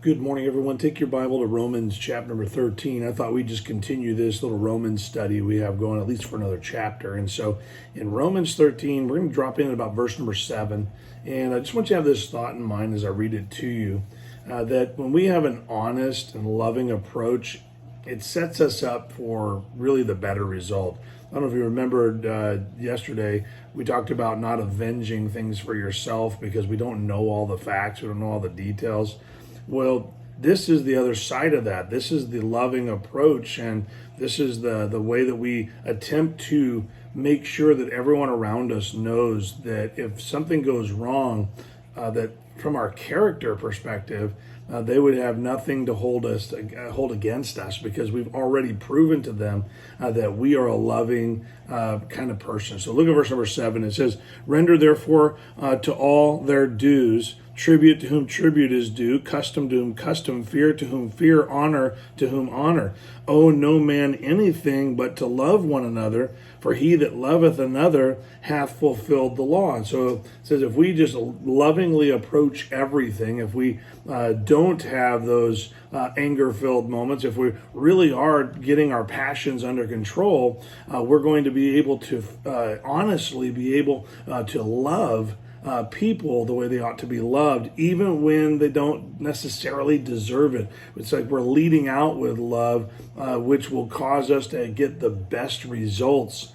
Good morning, everyone. Take your Bible to Romans chapter number 13. I thought we'd just continue this little Romans study we have going at least for another chapter. And so in Romans 13, we're going to drop in at about verse number 7. And I just want you to have this thought in mind as I read it to you, that when we have an honest and loving approach, it sets us up for really the better result. I don't know if you remembered yesterday, we talked about not avenging things for yourself because we don't know all the facts, we don't know all the details. Well, this is the other side of that. This is the loving approach, and this is the way that we attempt to make sure that everyone around us knows that if something goes wrong, that from our character perspective, they would have nothing to hold against us because we've already proven to them that we are a loving kind of person. So look at verse number 7. It says, "Render therefore to all their dues, tribute to whom tribute is due, custom to whom custom, fear to whom fear, honor to whom honor. Owe no man anything but to love one another, for he that loveth another hath fulfilled the law." And so it says if we just lovingly approach everything, if we don't have those anger-filled moments, if we really are getting our passions under control, we're going to be able to honestly be able to love people the way they ought to be loved, even when they don't necessarily deserve it. It's like we're leading out with love, which will cause us to get the best results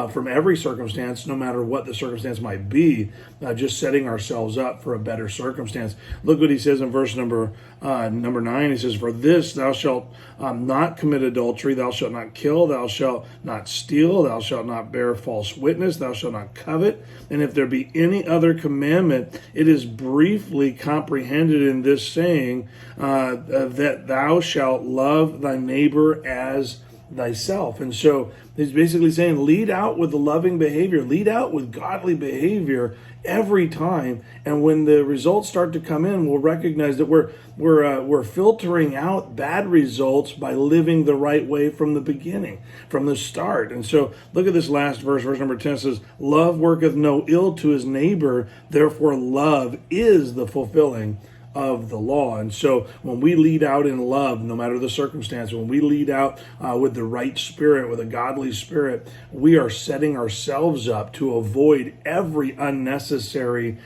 from every circumstance, no matter what the circumstance might be, just setting ourselves up for a better circumstance. Look what he says in verse number 9. He says, "For this thou shalt not commit adultery, thou shalt not kill, thou shalt not steal, thou shalt not bear false witness, thou shalt not covet. And if there be any other commandment, it is briefly comprehended in this saying, that thou shalt love thy neighbor as thyself." And so he's basically saying lead out with the loving behavior, lead out with godly behavior every time, and when the results start to come in, we'll recognize that we're filtering out bad results by living the right way from the beginning, from the start. And so look at this last verse number 10 says, "Love worketh no ill to his neighbor, therefore love is the fulfilling of the law." And so when we lead out in love, no matter the circumstance, when we lead out with the right spirit, with a godly spirit, we are setting ourselves up to avoid every unnecessary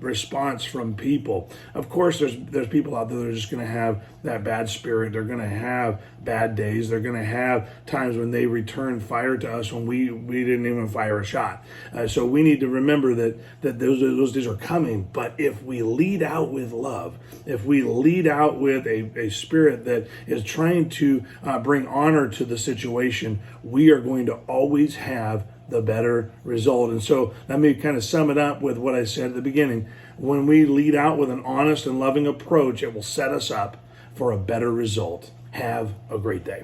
response from people. Of course, there's people out there that are just going to have that bad spirit. They're going to have bad days. They're going to have times when they return fire to us when we didn't even fire a shot. So we need to remember that those days are coming. But if we lead out with love, if we lead out with a spirit that is trying to bring honor to the situation, we are going to always have the better result. And so let me kind of sum it up with what I said at the beginning. When we lead out with an honest and loving approach, it will set us up for a better result. Have a great day.